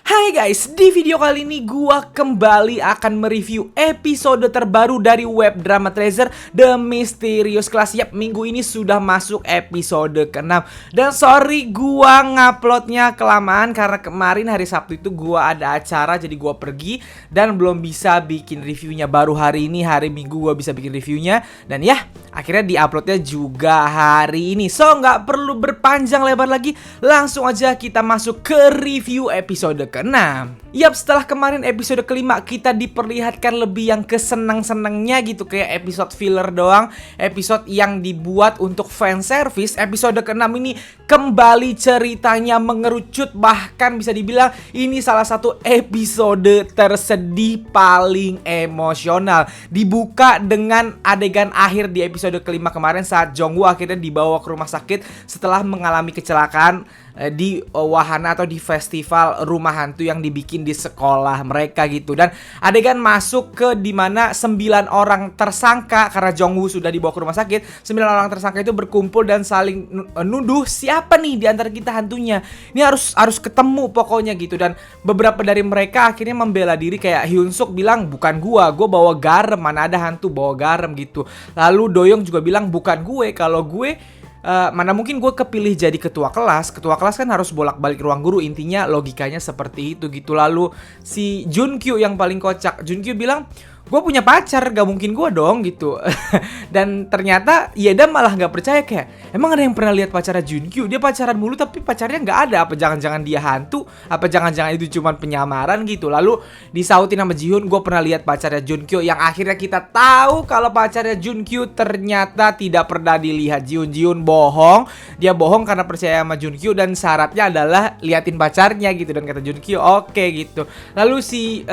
Hai guys, di video kali ini gua kembali akan mereview episode terbaru dari web drama Treasure The Mysterious Class. Yap, minggu ini sudah masuk episode ke-6. Dan sorry gua nguploadnya kelamaan karena kemarin hari Sabtu itu gua ada acara, jadi gua pergi dan belum bisa bikin reviewnya. Baru hari ini, hari Minggu gua bisa bikin reviewnya. Dan ya, akhirnya diuploadnya juga hari ini. So, nggak perlu berpanjang lebar lagi, langsung aja kita masuk ke review episode ke-6. Yap, setelah kemarin episode kelima kita diperlihatkan lebih yang kesenang-senangnya gitu, kayak episode filler doang, episode yang dibuat untuk fan service. Episode ke-6 ini kembali ceritanya mengerucut, bahkan bisa dibilang ini salah satu episode tersedih paling emosional. Dibuka dengan adegan akhir di episode kelima kemarin saat Jongwoo akhirnya dibawa ke rumah sakit setelah mengalami kecelakaan di wahana atau di festival rumah hantu yang dibikin di sekolah mereka gitu. Dan adegan masuk ke dimana 9 orang tersangka, karena Jongwoo sudah dibawa ke rumah sakit, 9 orang tersangka itu berkumpul dan saling nuduh siapa nih di antara kita hantunya. Ini harus ketemu pokoknya gitu. Dan beberapa dari mereka akhirnya membela diri, kayak Hyun Suk bilang bukan gua bawa garam, mana ada hantu bawa garam gitu. Lalu Doyoung juga bilang bukan gue, kalau gue mana mungkin gue kepilih jadi ketua kelas. Ketua kelas kan harus bolak-balik ruang guru. Intinya logikanya seperti itu gitu. Lalu si Junkyu yang paling kocak, Junkyu bilang gue punya pacar, gak mungkin gue dong gitu. Dan ternyata Yeda malah gak percaya, kayak emang ada yang pernah lihat pacarnya Junkyu? Dia pacaran mulu tapi pacarnya gak ada. Apa jangan-jangan dia hantu? Apa jangan-jangan itu cuma penyamaran gitu? Lalu disautin sama Jihoon, gue pernah lihat pacarnya Junkyu. Yang akhirnya kita tahu kalau pacarnya Junkyu ternyata tidak pernah dilihat. Jihoon bohong. Dia bohong karena percaya sama Junkyu dan syaratnya adalah liatin pacarnya gitu. Dan kata Junkyu oke gitu. Lalu si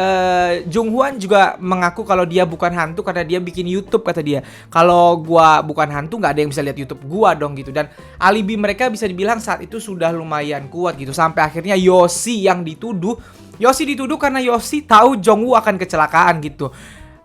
Junghwan juga mengaku kalau dia bukan hantu karena dia bikin YouTube, kata dia. Kalau gua bukan hantu nggak ada yang bisa lihat YouTube gua dong gitu. Dan alibi mereka bisa dibilang saat itu sudah lumayan kuat gitu. Sampai akhirnya Yoshi yang dituduh. Yoshi dituduh karena Yoshi tahu Jongwoo akan kecelakaan gitu.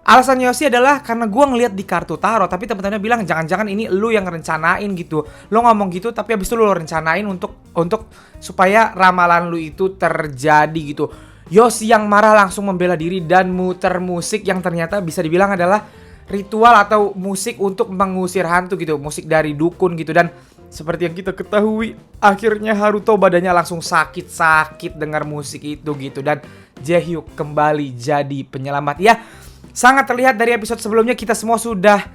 Alasan Yoshi adalah karena gua ngeliat di kartu tarot, tapi teman-temannya bilang jangan-jangan ini lu yang rencanain gitu. Lo ngomong gitu tapi abis itu lu rencanain untuk supaya ramalan lu itu terjadi gitu. Yoshi yang marah langsung membela diri dan muter musik yang ternyata bisa dibilang adalah ritual atau musik untuk mengusir hantu gitu. Musik dari dukun gitu. Dan seperti yang kita ketahui, akhirnya Haruto badannya langsung sakit-sakit dengar musik itu gitu. Dan Jaehyuk kembali jadi penyelamat. Ya, sangat terlihat dari episode sebelumnya kita semua sudah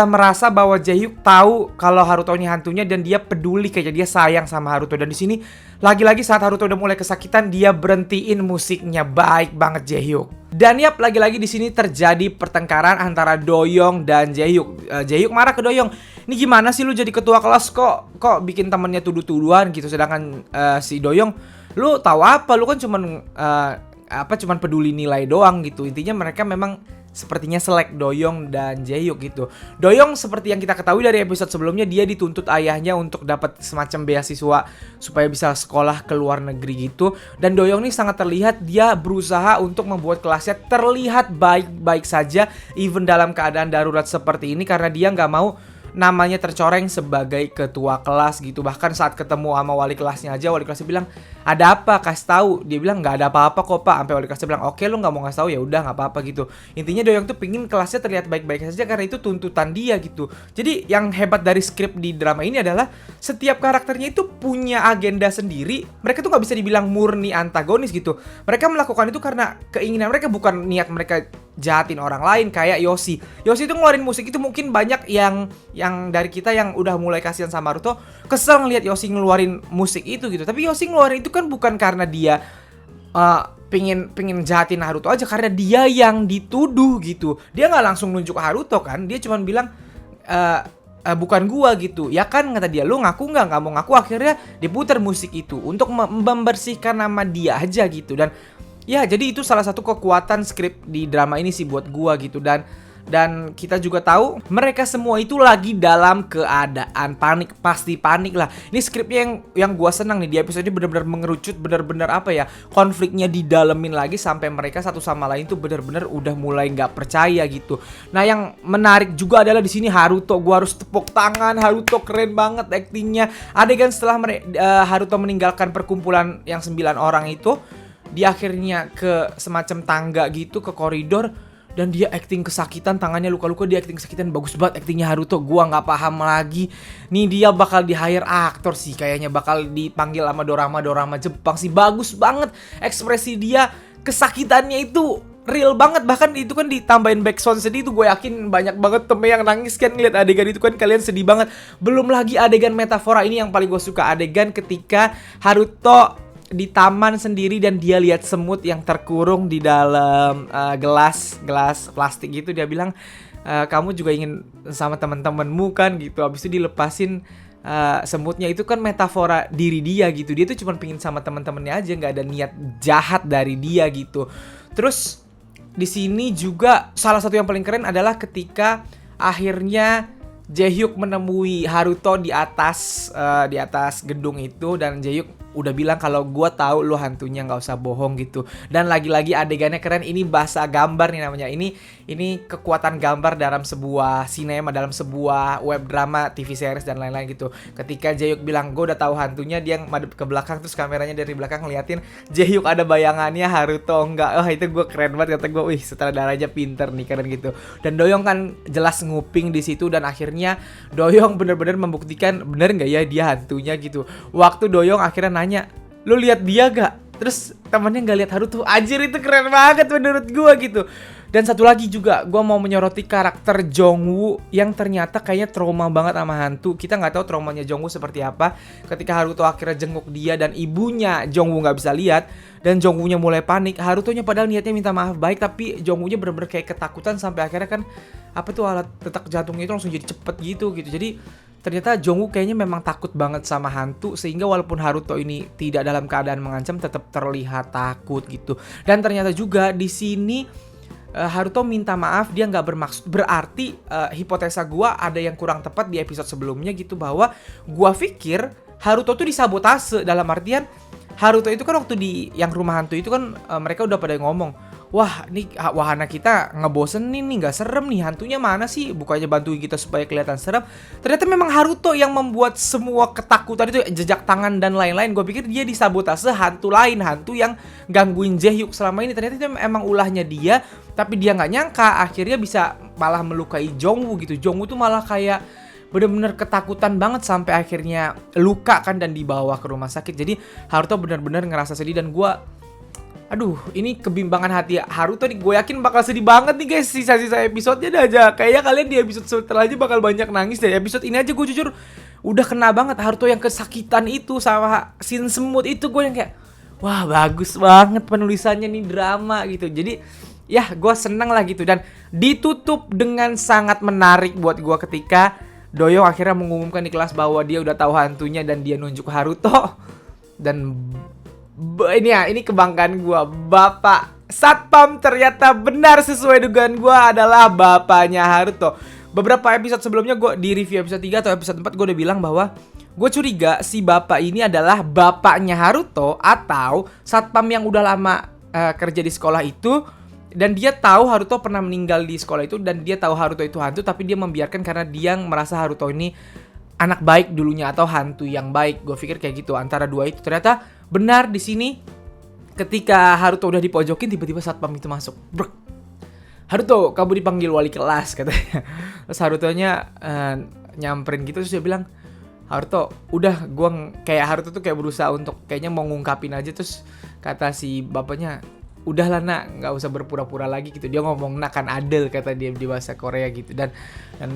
merasa bahwa Jaehyuk tahu kalau Haruto ini hantunya dan dia peduli, kayak dia sayang sama Haruto. Dan di sini lagi-lagi saat Haruto udah mulai kesakitan, dia berhentiin musiknya. Baik banget Jaehyuk. Dan yap, lagi-lagi di sini terjadi pertengkaran antara Doyoung dan Jaehyuk. Jaehyuk marah ke Doyoung. Ini gimana sih lu jadi ketua kelas kok bikin temennya tuduh-tuduhan gitu, sedangkan si Doyoung, lu tahu apa? Lu kan cuman peduli nilai doang gitu. Intinya mereka memang sepertinya selek Doyoung dan Jaehyuk gitu. Doyoung seperti yang kita ketahui dari episode sebelumnya, dia dituntut ayahnya untuk dapat semacam beasiswa supaya bisa sekolah ke luar negeri gitu. Dan Doyoung ini sangat terlihat dia berusaha untuk membuat kelasnya terlihat baik-baik saja even dalam keadaan darurat seperti ini, karena dia nggak mau namanya tercoreng sebagai ketua kelas gitu. Bahkan saat ketemu sama wali kelasnya aja, wali kelasnya bilang ada apa, kasih tahu. Dia bilang nggak ada apa-apa kok pak. Sampai wali kelasnya bilang oke lu nggak mau ngasih tahu ya udah nggak apa-apa gitu. Intinya Doyoung tuh pingin kelasnya terlihat baik-baik saja karena itu tuntutan dia gitu. Jadi yang hebat dari skrip di drama ini adalah setiap karakternya itu punya agenda sendiri. Mereka tuh nggak bisa dibilang murni antagonis gitu. Mereka melakukan itu karena keinginan mereka, bukan niat mereka jahatin orang lain kayak Yoshi. Yoshi itu ngeluarin musik itu, mungkin banyak yang dari kita yang udah mulai kasihan sama Naruto kesel ngelihat Yoshi ngeluarin musik itu gitu. Tapi Yoshi ngeluarin itu kan bukan karena dia pingin jahatin Naruto aja, karena dia yang dituduh gitu. Dia nggak langsung nunjuk Haruto kan, dia cuma bilang bukan gua gitu. Ya kan, kata dia, lu ngaku nggak mau ngaku. Akhirnya diputar musik itu untuk membersihkan nama dia aja gitu. Dan ya, jadi itu salah satu kekuatan skrip di drama ini sih buat gua gitu. Dan kita juga tahu mereka semua itu lagi dalam keadaan panik, pasti panik lah. Ini skripnya yang gua senang nih, di episode ini benar-benar mengerucut, benar-benar apa ya, konfliknya didalemin lagi sampai mereka satu sama lain tuh benar-benar udah mulai nggak percaya gitu. Nah, yang menarik juga adalah di sini Haruto. Gua harus tepuk tangan, Haruto keren banget aktingnya. Adegan setelah Haruto meninggalkan perkumpulan yang 9 orang itu, dia akhirnya ke semacam tangga gitu, ke koridor, dan dia acting kesakitan, tangannya luka-luka, dia acting kesakitan. Bagus banget actingnya Haruto, gua nggak paham lagi. Nih dia bakal di hire aktor sih, kayaknya bakal dipanggil sama dorama Jepang sih. Bagus banget ekspresi dia, kesakitannya itu real banget. Bahkan itu kan ditambahin backsound sedih, itu gue yakin banyak banget temen yang nangis kan ngeliat adegan itu kan. Kalian sedih banget. Belum lagi adegan metafora ini yang paling gue suka, adegan ketika Haruto di taman sendiri dan dia lihat semut yang terkurung di dalam gelas plastik gitu. Dia bilang, kamu juga ingin sama teman-temanmu kan gitu. Habis itu dilepasin semutnya. Itu kan metafora diri dia gitu. Dia tuh cuma pingin sama teman-temannya aja, nggak ada niat jahat dari dia gitu. Terus di sini juga salah satu yang paling keren adalah ketika akhirnya Jaehyuk menemui Haruto di atas gedung itu, dan Jaehyuk udah bilang kalau gua tahu lu hantunya, nggak usah bohong gitu. Dan lagi-lagi adegannya keren. Ini bahasa gambar nih namanya. Ini kekuatan gambar dalam sebuah sinema, dalam sebuah web drama, TV series dan lain-lain gitu. Ketika Jaehyuk bilang gua udah tahu hantunya, dia madep ke belakang, terus kameranya dari belakang ngeliatin Jaehyuk ada bayangannya, Haruto enggak. Oh itu gua keren banget, kata gua. Wih, sutradaranya pinter nih, keren gitu. Dan Doyong kan jelas nguping di situ, dan akhirnya Doyong bener-bener membuktikan bener nggak ya dia hantunya gitu. Waktu Doyong akhirnya nanya, lu lihat dia gak? Terus temannya nggak lihat Haruto. Anjir, itu keren banget menurut gua gitu. Dan satu lagi juga, gua mau menyoroti karakter Jongwoo yang ternyata kayaknya trauma banget sama hantu. Kita nggak tahu traumanya Jongwoo seperti apa. Ketika Haruto akhirnya jenguk dia dan ibunya Jongwoo nggak bisa lihat, dan Jongwoo-nya mulai panik. Haruto-nya padahal niatnya minta maaf baik, tapi Jongwoo-nya bener-bener kayak ketakutan sampai akhirnya kan alat detak jantungnya itu langsung jadi cepet gitu. Jadi ternyata Jongwoo kayaknya memang takut banget sama hantu, sehingga walaupun Haruto ini tidak dalam keadaan mengancam, tetap terlihat takut gitu. Dan ternyata juga di sini Haruto minta maaf, dia nggak bermaksud. Berarti hipotesa gua ada yang kurang tepat di episode sebelumnya gitu, bahwa gua pikir Haruto tuh disabotase. Dalam artian Haruto itu kan waktu di yang rumah hantu itu kan mereka udah pada ngomong, wah nih wahana kita ngebosenin nih, nggak serem nih, hantunya mana sih, bukannya bantuin kita supaya kelihatan serem. Ternyata memang Haruto yang membuat semua ketakutan itu, jejak tangan dan lain-lain. Gue pikir dia disabotase hantu lain, hantu yang gangguin Jaehyuk selama ini. Ternyata itu emang ulahnya dia, tapi dia nggak nyangka akhirnya bisa malah melukai Jongwoo gitu. Jongwoo tuh malah kayak bener-bener ketakutan banget sampai akhirnya luka kan, dan dibawa ke rumah sakit. Jadi Haruto bener-bener ngerasa sedih, dan gue, aduh, ini kebimbangan hati Haruto nih. Gue yakin bakal sedih banget nih guys, sisa-sisa episode-nya dah aja. Kayaknya kalian di episode selanjutnya bakal banyak nangis deh. Episode ini aja gue jujur udah kena banget. Haruto yang kesakitan itu sama scene semut itu, gue yang kayak, wah bagus banget penulisannya nih, drama gitu. Jadi ya gue seneng lah gitu. Dan ditutup dengan sangat menarik buat gue ketika Doyong akhirnya mengumumkan di kelas bahwa dia udah tahu hantunya, dan dia nunjuk Haruto. Dan ini kebanggaan gue, Bapak Satpam ternyata benar sesuai dugaan gue adalah bapaknya Haruto. Beberapa episode sebelumnya gue di review episode 3 atau episode 4 gue udah bilang bahwa gue curiga si bapak ini adalah bapaknya Haruto, atau Satpam yang udah lama kerja di sekolah itu, dan dia tahu Haruto pernah meninggal di sekolah itu, dan dia tahu Haruto itu hantu, tapi dia membiarkan karena dia merasa Haruto ini anak baik dulunya, atau hantu yang baik. Gue pikir kayak gitu, antara dua itu. Ternyata benar di sini. Ketika Haruto udah dipojokin, tiba-tiba Satpam itu masuk. Brek. Haruto, kamu dipanggil wali kelas, katanya. Terus Harutonya nyamperin gitu, terus dia bilang, Haruto, udah, kayak Haruto tuh kayak berusaha untuk kayaknya mau ngungkapin aja. Terus kata si bapaknya, udahlah nak, nggak usah berpura-pura lagi gitu. Dia ngomong nak kan adil, kata dia di bahasa Korea gitu. Dan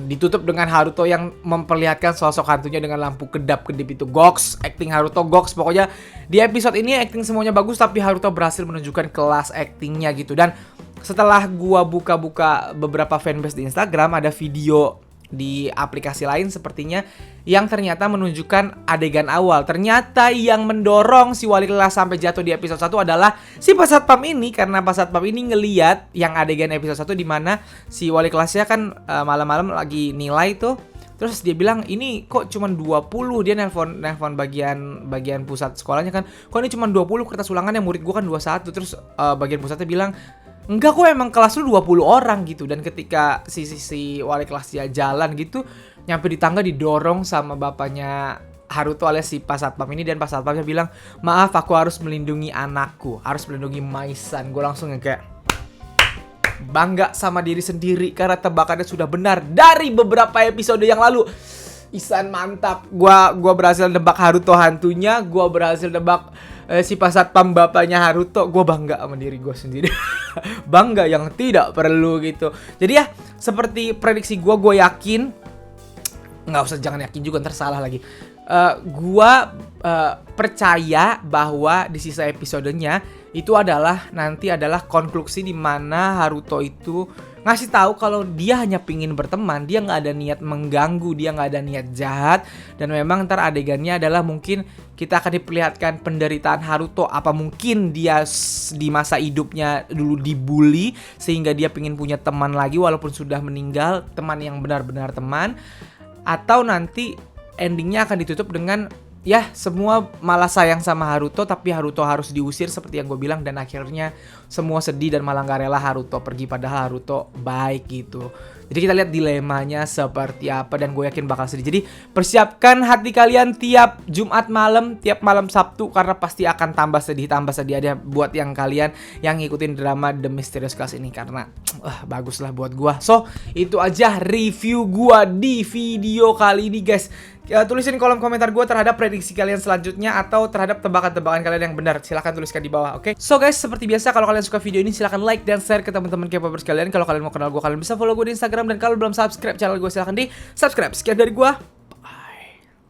ditutup dengan Haruto yang memperlihatkan sosok hantunya dengan lampu kedap-kedip itu. Goks, acting Haruto goks. Pokoknya di episode ini acting semuanya bagus, tapi Haruto berhasil menunjukkan kelas actingnya gitu. Dan setelah gua buka-buka beberapa fanbase di Instagram, ada video di aplikasi lain sepertinya yang ternyata menunjukkan adegan awal. Ternyata yang mendorong si wali kelas sampai jatuh di episode 1 adalah si Pak Satpam ini, karena Pak Satpam ini ngeliat yang adegan episode 1 di mana si wali kelasnya kan malam-malam lagi nilai tuh. Terus dia bilang, ini kok cuma 20. Dia nelpon bagian pusat sekolahnya kan, kok ini cuma 20 kertas ulangannya, murid gua kan 21. Terus bagian pusatnya bilang, enggak kok, emang kelas lu 20 orang gitu. Dan ketika si wali kelas dia jalan gitu, nyampe di tangga didorong sama bapaknya Haruto alias si Pak Satpam ini, dan Pak Satpamnya bilang, maaf aku harus melindungi anakku, harus melindungi Maisan. Gue langsung kayak bangga sama diri sendiri karena tebakannya sudah benar dari beberapa episode yang lalu. Isan mantap. Gua berhasil nebak Haruto hantunya, gua berhasil nebak si Pak Satpam bapaknya Haruto. Gua bangga sama diri gua sendiri. Bangga yang tidak perlu gitu. Jadi ya seperti prediksi gua yakin, nggak usah, jangan yakin juga ntar salah lagi. Gua percaya bahwa di sisa episodenya itu nanti adalah konklusi di mana Haruto itu ngasih tahu kalau dia hanya pingin berteman, dia nggak ada niat mengganggu, dia nggak ada niat jahat. Dan memang ntar adegannya adalah mungkin kita akan diperlihatkan penderitaan Haruto, apa mungkin dia di masa hidupnya dulu dibully sehingga dia pingin punya teman lagi walaupun sudah meninggal, teman yang benar-benar teman. Atau nanti endingnya akan ditutup dengan ya semua malah sayang sama Haruto, tapi Haruto harus diusir seperti yang gue bilang, dan akhirnya semua sedih dan malah gak rela Haruto pergi padahal Haruto baik gitu. Jadi kita lihat dilemanya seperti apa, dan gue yakin bakal sedih. Jadi persiapkan hati kalian tiap Jumat malam, tiap malam Sabtu, karena pasti akan tambah sedih ada buat yang kalian yang ngikutin drama The Mysterious Class ini, karena bagus lah buat gue. So itu aja review gue di video kali ini guys. Tulisin di kolom komentar gue terhadap prediksi kalian selanjutnya atau terhadap tebakan-tebakan kalian yang benar. Silahkan tuliskan di bawah, oke? So guys, seperti biasa kalau kalian suka video ini silahkan like dan share ke teman-teman K-popers kalian. Kalau kalian mau kenal gue, kalian bisa follow gue di Instagram, dan kalau belum subscribe channel gue silahkan di subscribe. Sekian dari gue.